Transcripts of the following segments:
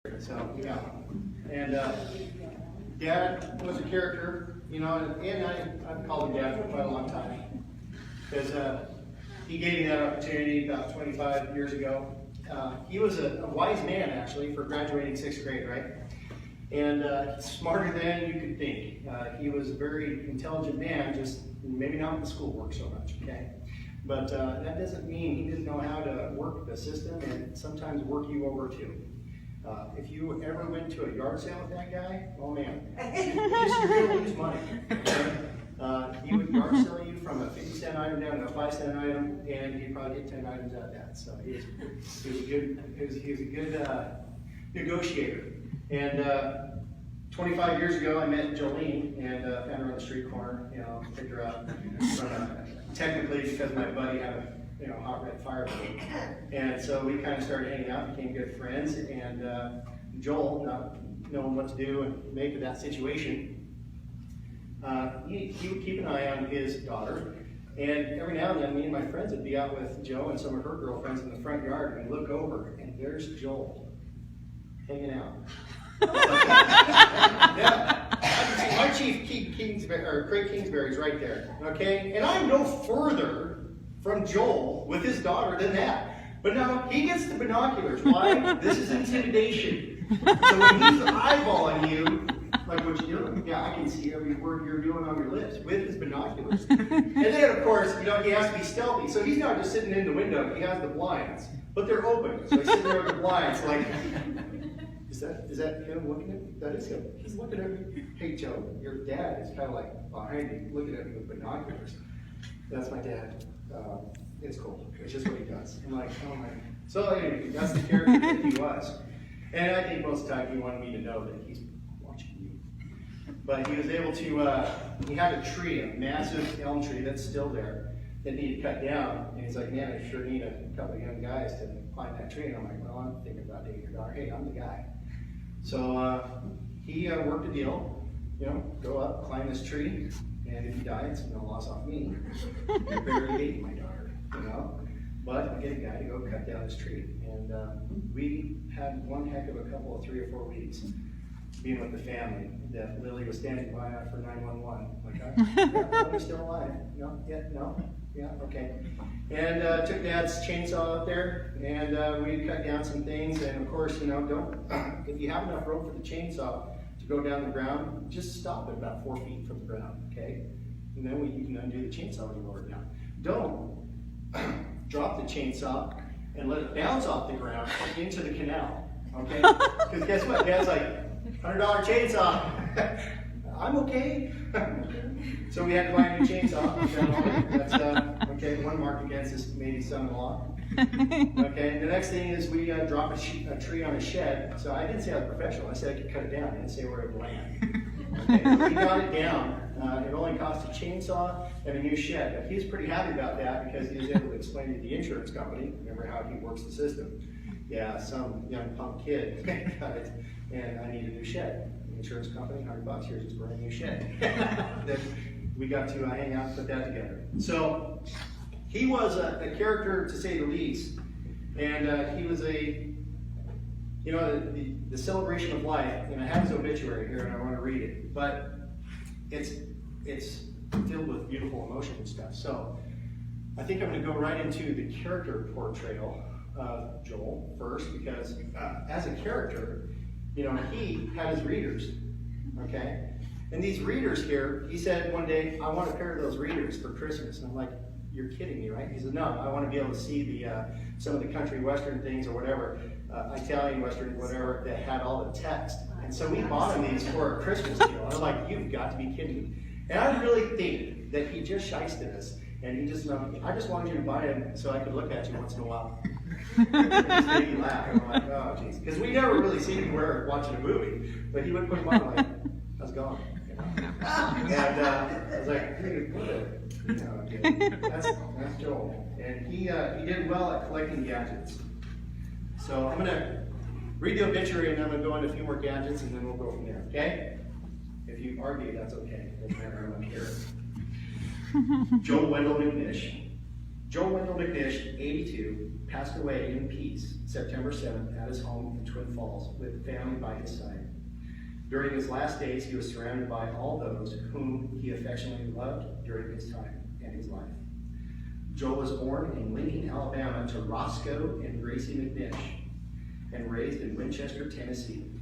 So, yeah. And Dad was a character, you know, and I've called him Dad for quite a long time. Because he gave me that opportunity about 25 years ago. He was a wise man, actually, for graduating 6th grade, right? And smarter than you could think. He was a very intelligent man, just maybe not with the schoolwork so much, okay? But that doesn't mean he didn't know how to work the system and sometimes work you over too. If you ever went to a yard sale with that guy, oh man, you're going to lose money. Okay? He would yard sell you from a 50-cent item down to a 5-cent item, and he'd probably get 10 items out of that. So he was a good negotiator. And 25 years ago, I met Jolene and found her on the street corner. You know, picked her up. Technically, because my buddy had a hot red Firebird, and so we kind of started hanging out, became good friends. And Joel, not knowing what to do and make of that situation, he would keep an eye on his daughter. And every now and then, me and my friends would be out with Joe and some of her girlfriends in the front yard, and we'd look over, and there's Joel hanging out. Yeah, I can see my chief Craig Kingsbury's right there. Okay, and I'm no further from Joel with his daughter than that. But now he gets the binoculars. Why? This is intimidation. So when he's eyeballing you, like what you're doing, yeah, I can see every word you're doing on your lips with his binoculars. And then, of course, he has to be stealthy. So he's not just sitting in the window. He has the blinds, but they're open. So he's sitting there with the blinds, like, is that him looking at me? That is him. He's looking at me. Hey, Joe, your dad is kind of like behind me, looking at me with binoculars. That's my dad. It's cool. It's just what he does. I'm like, oh my. So anyway, that's the character that he was. And I think most of the time he wanted me to know that he's watching you. But he was able to, he had a tree, a massive elm tree that's still there, that he had cut down. And he's like, man, I sure need a couple of young guys to climb that tree. And I'm like, well, I'm thinking about dating your daughter. Hey, I'm the guy. So he worked a deal, go up, climb this tree. And if he died, it's no loss off me. You're barely dating my daughter, But I get a guy to go cut down this tree. And we had one heck of a couple of 3 or 4 weeks being with the family. That Lily was standing by for 911. Like, are we still alive? No? Yeah? No? Yeah? Okay. And took Dad's chainsaw out there, and we cut down some things. And of course, if you have enough rope for the chainsaw to go down the ground, just stop at about 4 feet from the ground, okay? And then you can undo the chainsaw when you lower it down. Don't drop the chainsaw and let it bounce off the ground into the canal, okay? Because guess what? Dad's like, $100 chainsaw. I'm okay. So we had to buy a new chainsaw. That's okay. One mark against his maybe son-in-law. Okay. And the next thing is we drop a tree on a shed. So I didn't say I was professional. I said I could cut it down. I didn't say where it would land. Okay. So we got it down. It only cost a chainsaw and a new shed. But he was pretty happy about that because he was able to explain to the insurance company. Remember how he works the system? Yeah, some young punk kid got it, and I need a new shed. The insurance company, $100, here's this brand new shed. Then we got to hang out and put that together. So he was a character, to say the least, and he was the celebration of life. And I have his obituary here, and I want to read it, but it's filled with beautiful emotion and stuff. So I think I'm going to go right into the character portrayal of Joel first, because as a character, he had his readers, okay? And these readers here, he said one day, I want a pair of those readers for Christmas. And I'm like, you're kidding me, right? He said, no, I want to be able to see some of the country western things or whatever, Italian western, whatever, that had all the text. And so we bought him these for a Christmas deal. I'm like, you've got to be kidding me. And I really think that he just shysted us. And he just, I just wanted you to buy him so I could look at you once in a while. It just made me laugh. I'm like, oh, jeez. Because we never really seen him watching a movie. But he would put him on like, I was gone. And I was like, hey, that's Joel. And he did well at collecting gadgets. So I'm going to read the obituary, and then I'm going to go into a few more gadgets, and then we'll go from there, okay? If you argue, that's okay. Doesn't matter, I'm here. Joel Wendell McNish. Joel Wendell McNish, 82, passed away in peace September 7th, at his home in Twin Falls with family by his side. During his last days, he was surrounded by all those whom he affectionately loved during his time and his life. Joel was born in Lincoln, Alabama to Roscoe and Gracie McNish and raised in Winchester, Tennessee.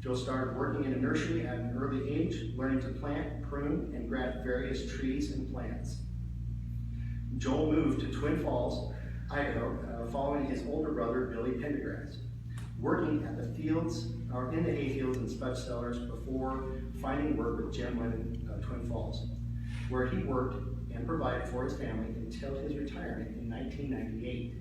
Joel started working in a nursery at an early age, learning to plant, prune, and graft various trees and plants. Joel moved to Twin Falls, Idaho, following his older brother, Billy Pendergrass, working at the fields, or in the hayfields and sponge cellars before finding work with Jim Lennon of Twin Falls, where he worked and provided for his family until his retirement in 1998.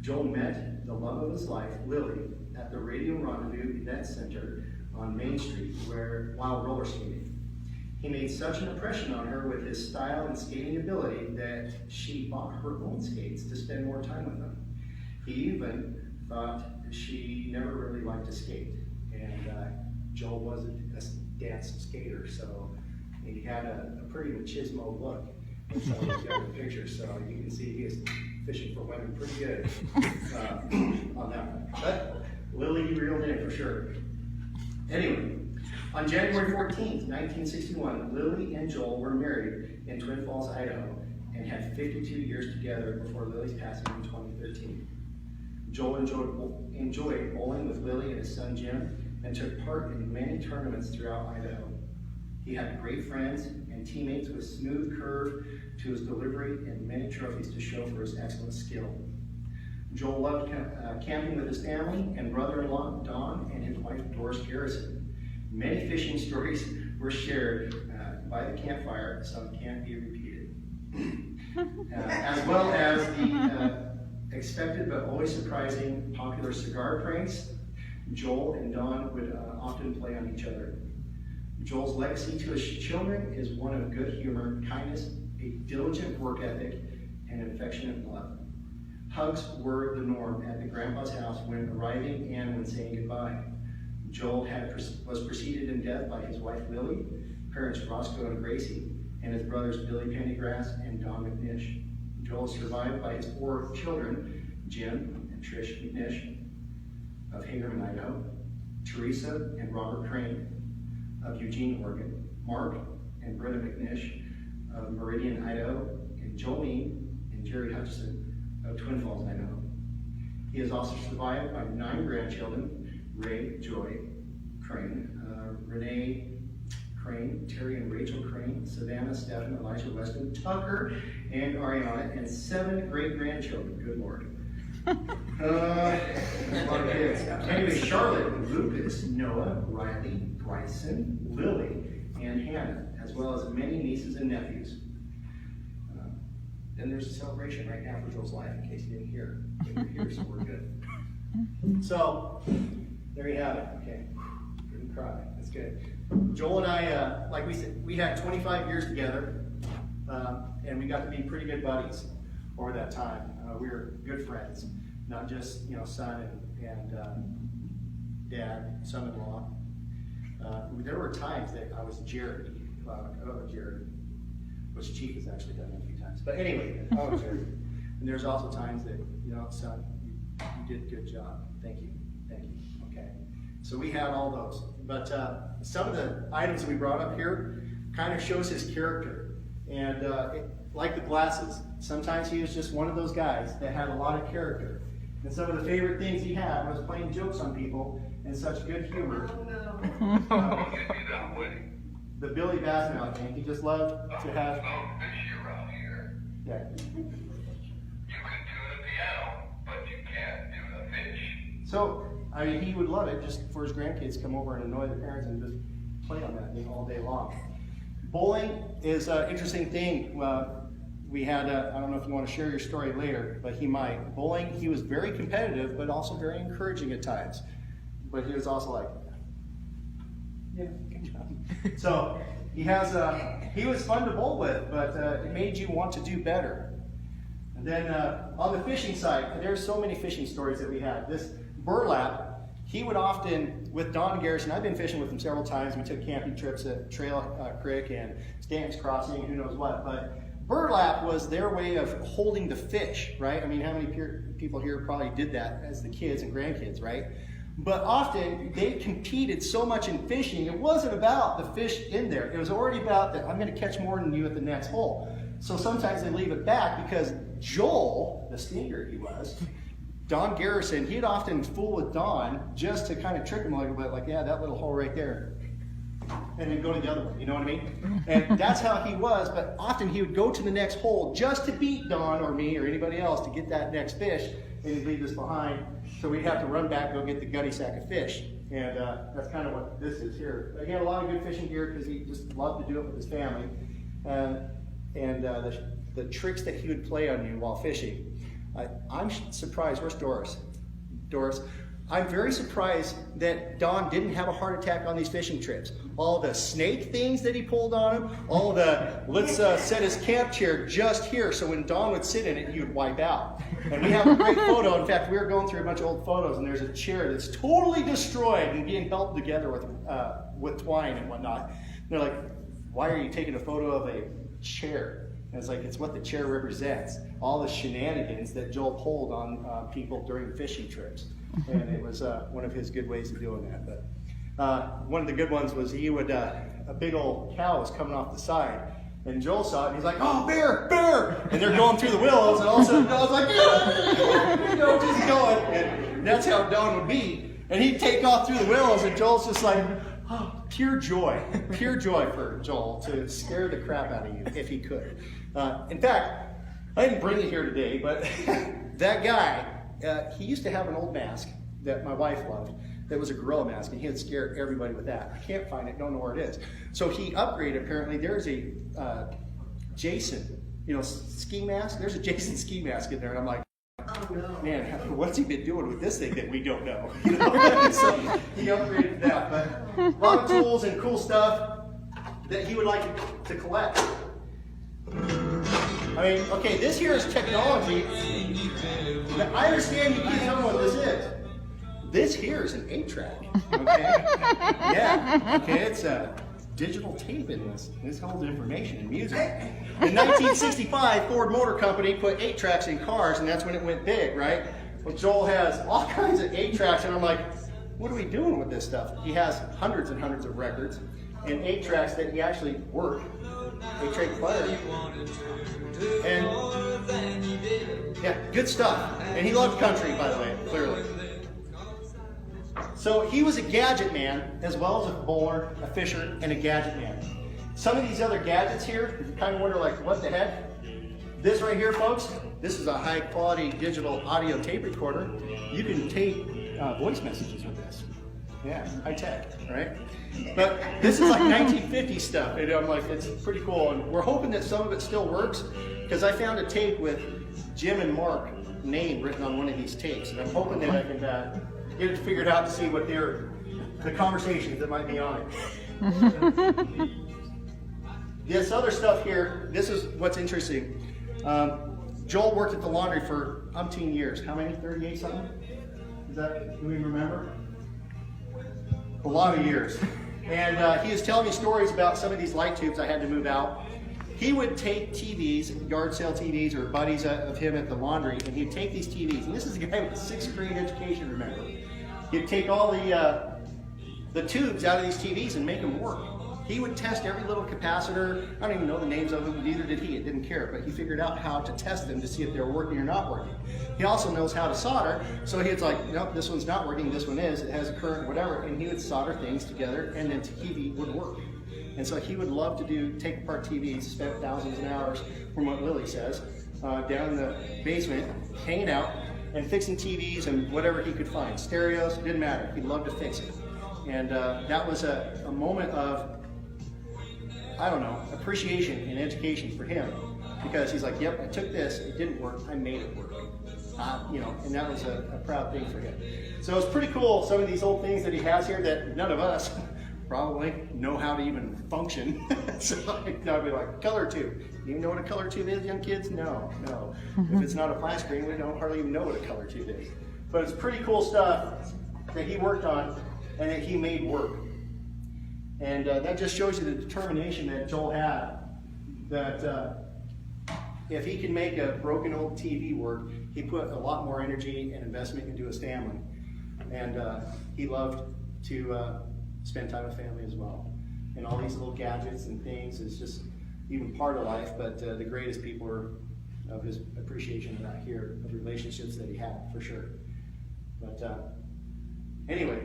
Joel met the love of his life, Lily, at the Radio Rendezvous Event Center on Main Street while roller skating. He made such an impression on her with his style and skating ability that she bought her own skates to spend more time with them. He even thought she never really liked to skate, and Joel was a dance skater, so he had a pretty machismo look. And so he's got the picture, so you can see he was fishing for women pretty good on that one. But Lily, he reeled in for sure. Anyway, on January 14th, 1961, Lily and Joel were married in Twin Falls, Idaho, and had 52 years together before Lily's passing in 2013. Joel enjoyed bowling with Lily and his son Jim, and took part in many tournaments throughout Idaho. He had great friends and teammates with smooth curve to his delivery and many trophies to show for his excellent skill. Joel loved camping with his family and brother-in-law Don and his wife Doris Garrison. Many fishing stories were shared by the campfire, some can't be repeated. As well as the expected but always surprising popular cigar pranks, Joel and Don would often play on each other. Joel's legacy to his children is one of good humor, kindness, a diligent work ethic, and an affectionate love. Hugs were the norm at the grandpa's house when arriving and when saying goodbye. Joel was preceded in death by his wife Lily, parents Roscoe and Gracie, and his brothers Billy Pendergrass and Don McNish. Joel is survived by his 4 children, Jim and Trish McNish of Hagerman, Idaho, Teresa and Robert Crane of Eugene, Oregon, Mark and Brenda McNish of Meridian, Idaho, and Jolene and Jerry Hutchison of Twin Falls, Idaho. He is also survived by 9 grandchildren, Ray, Joy Crane, Renee Crane, Terry and Rachel Crane, Savannah, Stephen, Elijah Weston, Tucker, and Ariana, and 7 great-grandchildren. Good Lord. A lot of kids. Anyway, Charlotte, Lucas, Noah, Riley, Bryson, Lily, and Hannah, as well as many nieces and nephews. Then there's a celebration right now for Joel's life, in case you didn't hear. We're here, so we're good. So, there you have it. Okay, didn't cry. That's good. Joel and I, like we said, we had 25 years together, and we got to be pretty good buddies over that time. We were good friends, not just son and dad, son-in-law. There were times that I was Jared, which Chief has actually done that a few times. But anyway, I was Jared. And there's also times that son, you did a good job. Thank you. Okay. So we had all those. But some of the items that we brought up here kind of shows his character. And like the glasses, sometimes he was just one of those guys that had a lot of character. And some of the favorite things he had was playing jokes on people and such good humor. The Billy Bassmouth thing, he just loved to have. Fish around here. Yeah. You can tune a piano, but you can't tune a fish. So, I mean, he would love it just for his grandkids to come over and annoy the parents and just play on that thing all day long. Bowling is an interesting thing. We had, I don't know if you want to share your story later, but he might. Bowling, he was very competitive, but also very encouraging at times. But he was also like, yeah, good job. So he was fun to bowl with, but it made you want to do better. And then on the fishing side, there's so many fishing stories that we had. This burlap, he would often, with Don Garrison, I've been fishing with him several times. We took camping trips at Trail Creek and Stanton's Crossing, who knows what. But burlap was their way of holding the fish, right? I mean, how many people here probably did that as the kids and grandkids, right? But often they competed so much in fishing, it wasn't about the fish in there. It was already about that I'm going to catch more than you at the next hole. So sometimes they leave it back because Joel, the stinker he was, Don Garrison, he'd often fool with Don just to kind of trick him a little bit, like, yeah, that little hole right there. And then go to the other one, you know what I mean? And that's how he was, but often he would go to the next hole just to beat Don or me or anybody else to get that next fish, and he'd leave us behind. So we'd have to run back and go get the gutty sack of fish. And that's kind of what this is here. He had a lot of good fishing gear because he just loved to do it with his family. And the tricks that he would play on you while fishing. I'm surprised. Where's Doris? Doris. I'm very surprised that Don didn't have a heart attack on these fishing trips. All the snake things that he pulled on him, all the, let's set his camp chair just here so when Don would sit in it, he would wipe out. And we have a great photo. In fact, we were going through a bunch of old photos, and there's a chair that's totally destroyed and being held together with twine and whatnot. And they're like, why are you taking a photo of a chair? And it's like, it's what the chair represents. All the shenanigans that Joel pulled on people during fishing trips. And it was one of his good ways of doing that. But one of the good ones was he would, a big old cow was coming off the side. And Joel saw it, and he's like, oh, bear, bear! And they're going through the willows, and all of a sudden Don's like, you know, just going. And that's how Don would be. And he'd take off through the willows, and Joel's just like, oh, pure joy for Joel to scare the crap out of you if he could. In fact, I didn't bring it here today, but that guy, he used to have an old mask that my wife loved that was a gorilla mask, and he would scare everybody with that. I can't find it, don't know where it is. So he upgraded, apparently. There's a Jason, ski mask. There's a Jason ski mask in there, and I'm like, oh, no. Man, what's he been doing with this thing that we don't know? So he upgraded that. But a lot of tools and cool stuff that he would like to collect. I mean, okay, this here is technology. I understand you can't tell me what this is. This here is an 8-track, okay? Yeah, okay, it's a digital tape in this. This holds information and music. In 1965, Ford Motor Company put 8-tracks in cars, and that's when it went big, right? Well, Joel has all kinds of 8-tracks, and I'm like, what are we doing with this stuff? He has hundreds and hundreds of records and 8-tracks that he actually worked. 8-track player. And yeah, good stuff. And he loved country, by the way, clearly. So he was a gadget man, as well as a bowler, a fisher, and a gadget man. Some of these other gadgets here, you kind of wonder, like, what the heck? This right here, folks, this is a high-quality digital audio tape recorder. You can tape voice messages with this. Yeah, high tech, right? But this is like 1950s stuff, and I'm like, it's pretty cool. And we're hoping that some of it still works, because I found a tape with Jim and Mark name written on one of these tapes, and I'm hoping that I can get it figured out to see what the conversations that might be on it. This other stuff here, this is what's interesting. Joel worked at the laundry for umpteen years. How many? 38 something? Do we remember? A lot of years. And he was telling me stories about some of these light tubes I had to move out. He would take TVs, yard sale TVs, or buddies of him at the laundry, and he'd take these TVs. And this is a guy with 6th grade education, remember. He'd take all the tubes out of these TVs and make them work. He would test every little capacitor. I don't even know the names of them, neither did he. It didn't care, but he figured out how to test them to see if they were working or not working. He also knows how to solder, so he was like, nope, this one's not working, this one is, it has a current, whatever, and he would solder things together, and then TV would work. And so he would love to take apart TVs, spent thousands of hours, from what Lily says, down in the basement, hanging out, and fixing TVs and whatever he could find. Stereos, didn't matter, he loved to fix it. And that was a moment of, I don't know, appreciation and education for him, because he's like, yep, I took this, it didn't work, I made it work. And that was a proud thing for him. So it's pretty cool, some of these old things that he has here that none of us probably know how to even function. So I'd be like, color tube. You know what a color tube is, young kids? No. If it's not a flat screen, we don't hardly even know what a color tube is. But it's pretty cool stuff that he worked on and that he made work. And that just shows you the determination that Joel had, that if he can make a broken old TV work, he put a lot more energy and investment into his family. And he loved to spend time with family as well. And all these little gadgets and things is just even part of life, but the greatest people are of his appreciation of that here, of relationships that he had, for sure. But anyway,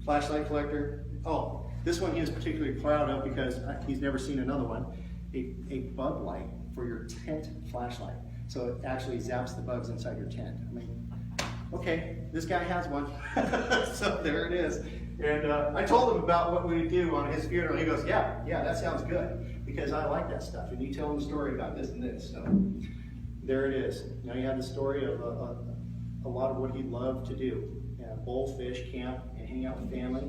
flashlight collector. Oh, this one he was particularly proud of because he's never seen another one. A bug light for your tent flashlight. So it actually zaps the bugs inside your tent. I mean, okay, this guy has one. So there it is. And I told him about what we would do on his funeral. He goes, yeah, that sounds good, because I like that stuff. And you tell him the story about this and this. So there it is. Now you have the story of a lot of what he loved to do. Bowl, fish, camp, and hang out with family,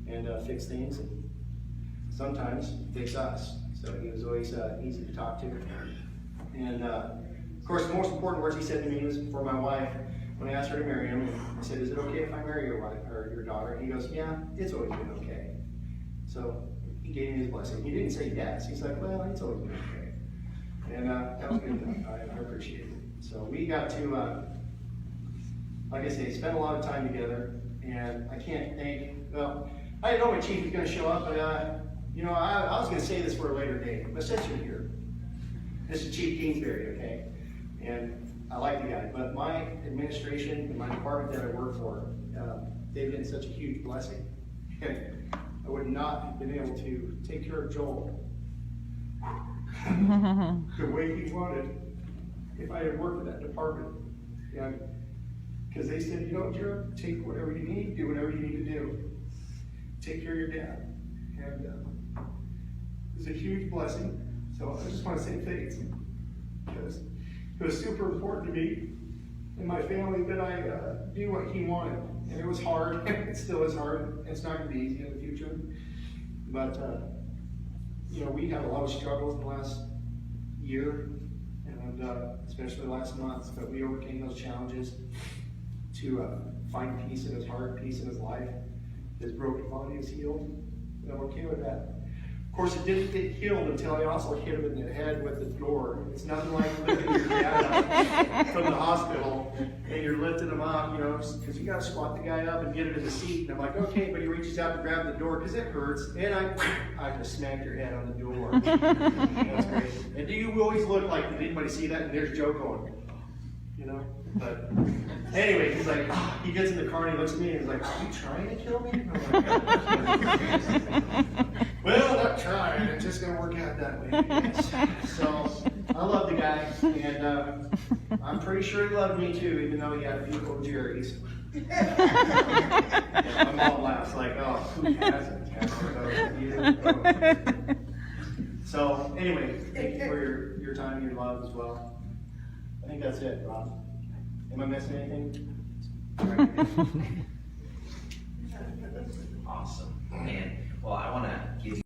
and fix things. And sometimes fix us. So he was always easy to talk to. And of course, the most important words he said to me was for my wife. When I asked her to marry him, I said, is it okay if I marry your wife or your daughter? And he goes, yeah, it's always been okay. So he gave me his blessing. He didn't say yes. He's like, well, it's always been okay. And that was good. I appreciate it. So we got to, like I say, spend a lot of time together. And I can't thank, well, I didn't know my chief was going to show up, but you know, I was going to say this for a later date. But since you're here, this is Chief Kingsbury, okay? And I like the guy, but my administration and my department that I work for, they've been such a huge blessing. I would not have been able to take care of Joel the way he wanted if I had worked in that department. Because they said, you know, Jared, take whatever you need, do whatever you need to do. Take care of your dad. And it was a huge blessing. So I just want to say thanks, because it was super important to me and my family that I do what he wanted. And it was hard. It still is hard. It's not going to be easy in the future. But, you know, we had a lot of struggles in the last year, and especially last month. But we overcame those challenges to find peace in his heart, peace in his life. His broken body is healed. And I'm okay with that. Of course, it didn't get healed until I also hit him in the head with the door. It's nothing like lifting your dad up from the hospital and you're lifting him up, you know, because you got to squat the guy up and get him in the seat. And I'm like, okay, but he reaches out to grab the door because it hurts. And I just smacked your head on the door. That's great. And do you always look like, did anybody see that? And there's Joe going, you know? But anyway, he's like, he gets in the car and he looks at me and he's like, are you trying to kill me? And I'm like, well, not trying, it's just going to work out that way. So, I love the guy, and I'm pretty sure he loved me too, even though he had a few old Jerry's. My mom laughs like, oh, who hasn't? So, anyway, thank you for your time and your love as well. I think that's it, Rob. Am I missing anything? Awesome. Man, well, I want to